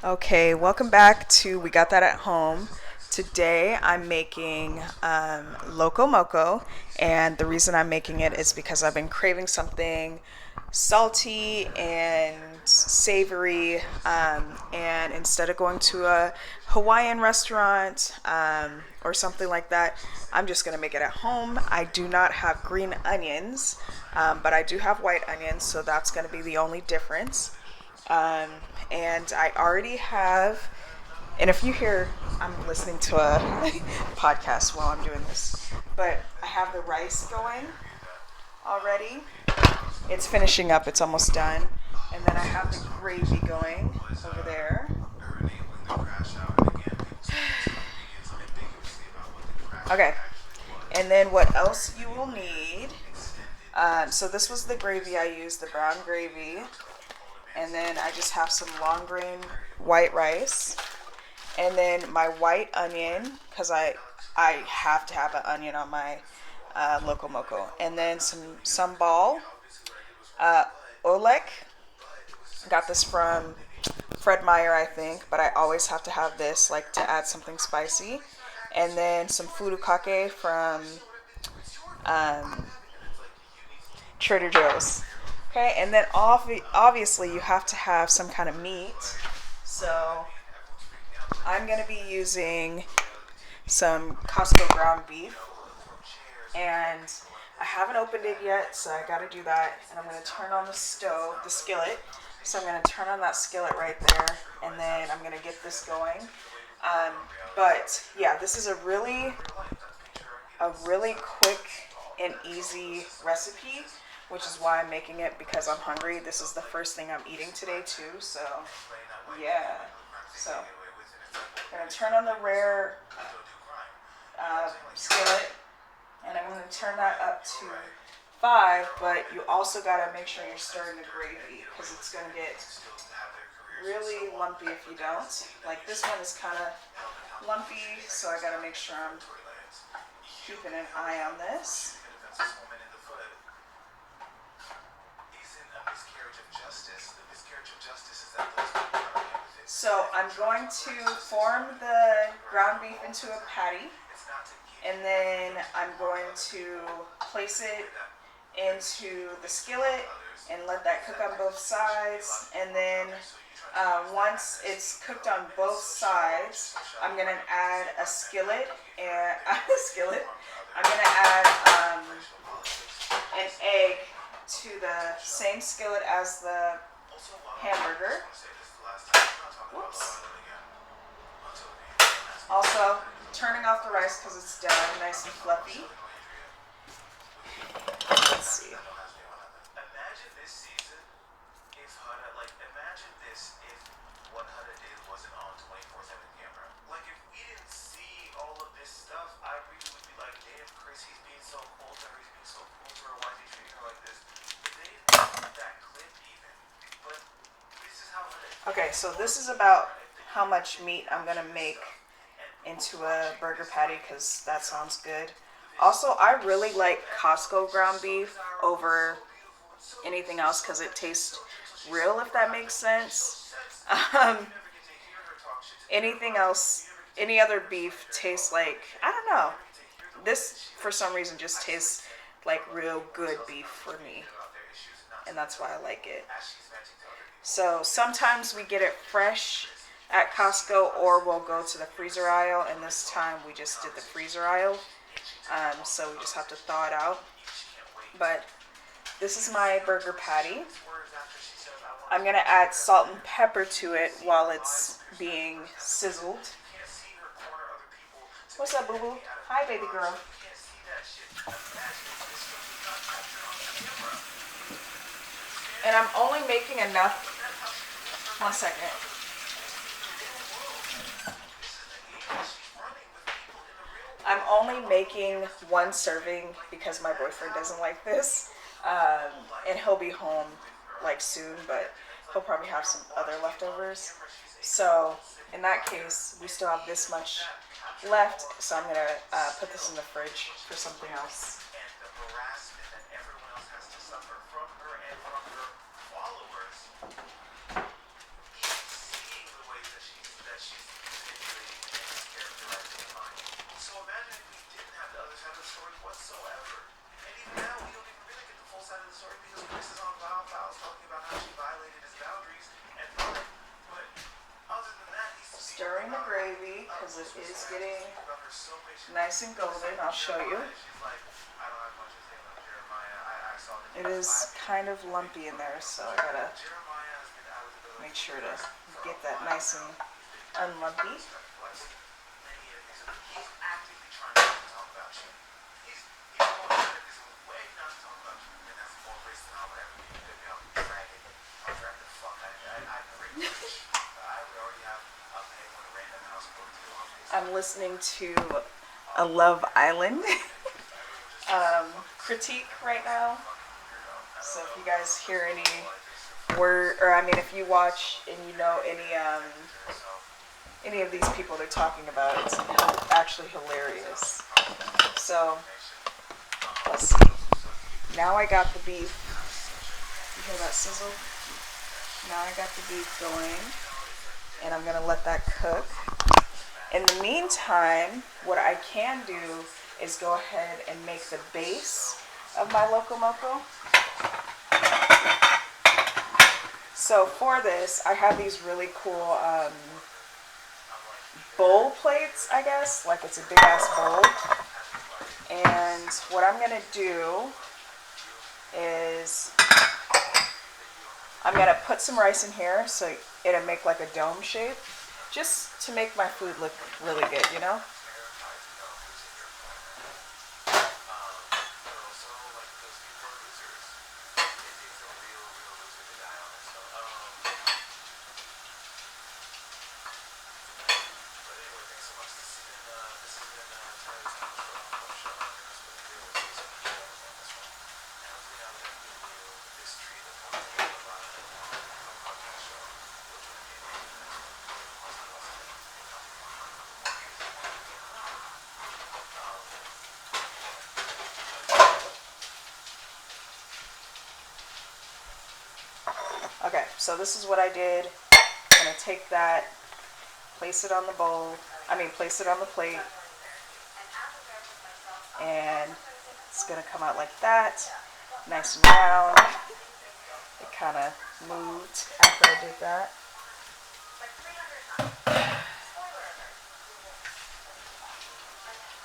Okay, welcome back to We Got That at Home. Today I'm making Loco Moco, and the reason I'm making it is because I've been craving something salty and savory. And instead of going to a Hawaiian restaurant or something like that, I'm just going to make it at home. I do not have green onions, but I do have white onions, so that's going to be the only difference. Um, and I already have, and if you hear, I'm listening to a podcast while I'm doing this, but I have the rice going already. It's finishing up, it's almost done. And then I have the gravy going over there. Okay, and then what else you will need. So this was the gravy I used, the brown gravy. And then I just have some long grain white rice. And then my white onion, because I have to have an onion on my Loco Moco. And then some ball, uh, Olek. Got this from Fred Meyer, I think, but I always have to have this, like, to add something spicy. And then some furikake from um, Trader Joe's. Okay, and then obviously you have to have some kind of meat. So I'm going to be using some Costco ground beef. And I haven't opened it yet, so I got to do that. And I'm going to turn on the stove, the skillet. So I'm going to turn on that skillet right there. And then I'm going to get this going. But yeah, this is a really quick and easy recipe, which is why I'm making it, because I'm hungry. This is the first thing I'm eating today too, so yeah. So I'm gonna turn on the rare skillet, and I'm gonna turn that up to 5. But you also gotta make sure you're stirring the gravy, because it's gonna get really lumpy if you don't. Like, this one is kind of lumpy, so I gotta make sure I'm keeping an eye on this. So I'm going to form the ground beef into a patty, and then I'm going to place it into the skillet and let that cook on both sides. And then once it's cooked on both sides, I'm gonna add a skillet and I'm gonna add an egg to the same skillet as the hamburger. Whoops. Also, turning off the rice because it's done, nice and fluffy. Let's see. Okay, so this is about how much meat I'm gonna make into a burger patty, because that sounds good. Also, I really like Costco ground beef over anything else because it tastes real, if that makes sense. Um, Anything else, any other beef tastes like, I don't know. This, for some reason, just tastes like real good beef for me, and that's why I like it. So sometimes we get it fresh at Costco, or we'll go to the freezer aisle, and this time we just did the freezer aisle. So we just have to thaw it out. But this is my burger patty. I'm going to add salt and pepper to it while it's being sizzled. What's up, boo-boo? Hi, baby girl. And I'm only making enough. 1 second. I'm only making 1 serving because my boyfriend doesn't like this. And he'll be home like soon, but he'll probably have some other leftovers. So in that case, we still have this much left. So I'm going to put this in the fridge for something else. because it is getting nice and golden. I'll show you. It is kind of lumpy in there, so I gotta make sure to get that nice and unlumpy. I'm listening to a Love Island critique right now. So if you guys hear any word, or I mean, if you watch and you know any of these people they're talking about, it's actually hilarious. So let's see. Now I got the beef. You hear that sizzle? Now I got the beef going, and I'm gonna let that cook. In the meantime, what I can do is go ahead and make the base of my Loco Moco. So for this, I have these really cool bowl plates, I guess. Like it's a big ass bowl. And what I'm gonna do is I'm gonna put some rice in here so it'll make like a dome shape. Just to make my food look really good, you know? Okay, so this is what I did. I'm gonna take that, place it on the bowl, place it on the plate, and it's gonna come out like that, nice and round. It kind of moved after I did that.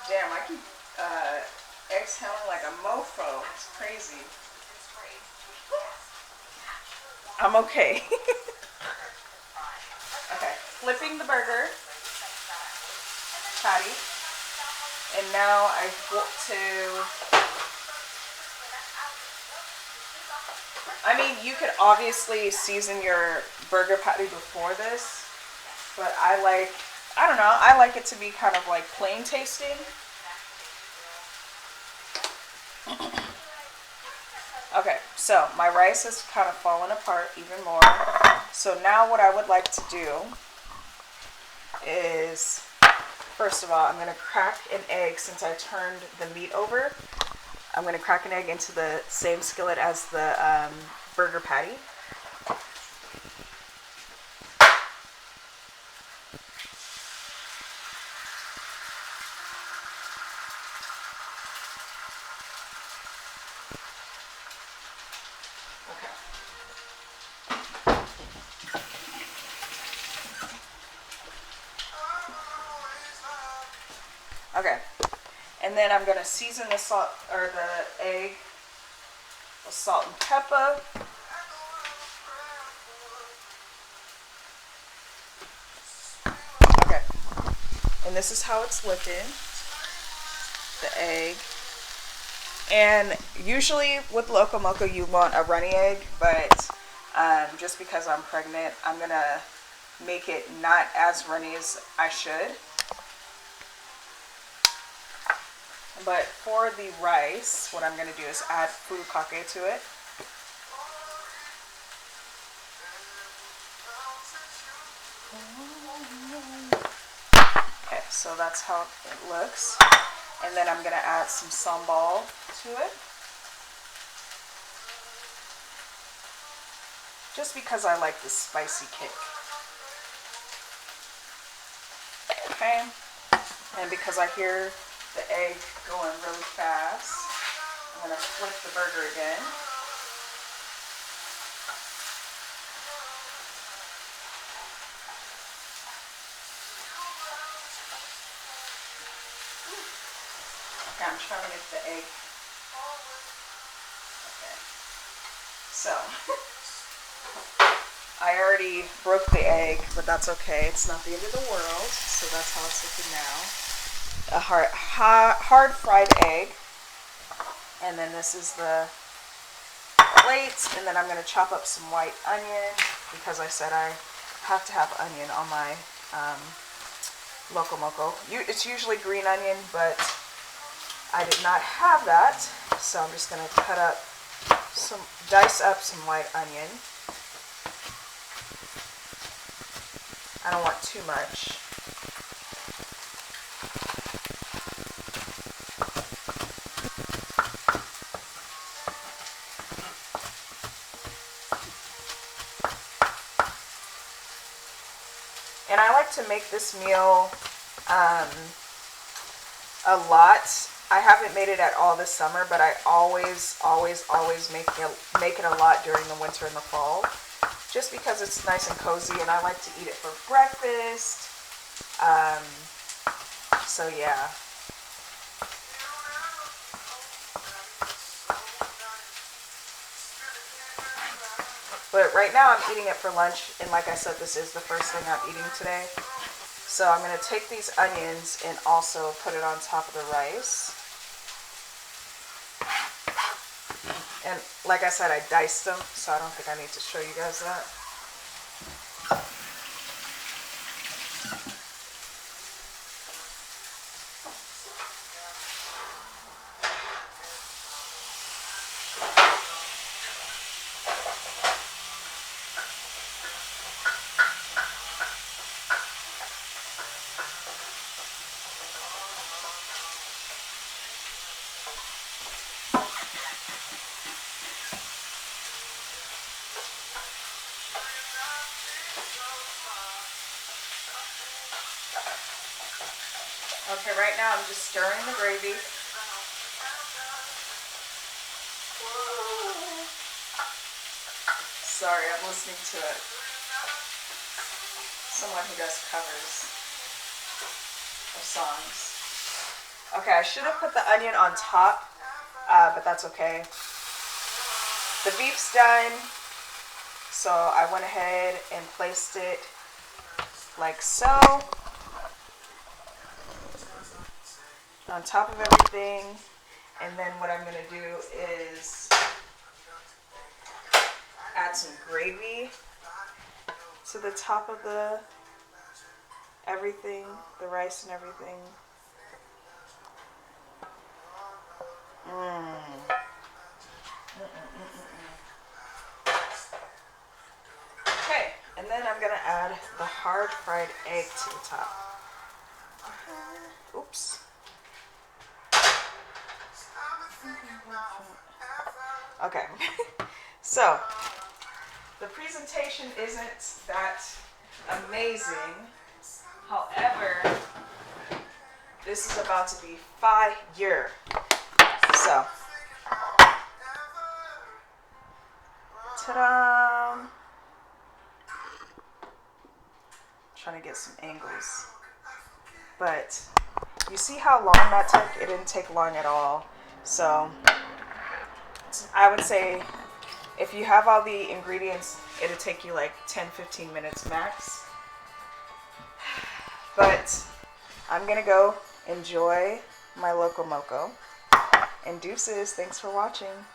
Damn, I keep exhaling like a mofo. It's crazy. I'm okay. Okay, flipping the burger patty. And now I want to, you could obviously season your burger patty before this, but I don't know, I like it to be kind of like plain tasting. Okay, so my rice is kind of falling apart even more. So now what I would like to do is, first of all, I'm going to crack an egg since I turned the meat over. I'm going to crack an egg into the same skillet as the burger patty. Okay, and then I'm going to season the salt or the egg with salt and pepper. Okay, and this is how it's looking, the egg. And usually with Loco Moco you want a runny egg, but just because I'm pregnant, I'm going to make it not as runny as I should. But for the rice, what I'm going to do is add furikake to it. Okay, so that's how it looks. And then I'm going to add some sambal to it. Just because I like the spicy kick. Okay, and because I hear the egg going really fast, I'm going to flip the burger again. Okay, I'm trying to get the egg. Okay. So, I already broke the egg, but that's okay. It's not the end of the world. So that's how it's looking now. A hard fried egg. And then this is the plate. And then I'm going to chop up some white onion because I said I have to have onion on my Loco Moco. It's usually green onion, but I did not have that. So I'm just going to dice up some white onion. I don't want too much. And I like to make this meal a lot. I haven't made it at all this summer, but I always make it a lot during the winter and the fall. Just because it's nice and cozy, and I like to eat it for breakfast. So yeah. But right now I'm eating it for lunch, and like I said, this is the first thing I'm eating today. So I'm going to take these onions and also put it on top of the rice. And like I said, I diced them, so I don't think I need to show you guys that. Okay, right now I'm just stirring the gravy. Sorry, I'm listening to someone who does covers of songs. Okay, I should have put the onion on top, but that's okay. The beef's done, so I went ahead and placed it like so on top of everything. And then what I'm going to do is add some gravy to the top of the rice and everything. Okay, and then I'm going to add the hard fried egg to the top. Oops. Okay, so the presentation isn't that amazing. However, this is about to be fire. So, ta-da! Trying to get some angles. But you see how long that took? It didn't take long at all. So I would say if you have all the ingredients, it'll take you like 10-15 minutes max. But I'm gonna go enjoy my Loco Moco. And deuces, thanks for watching.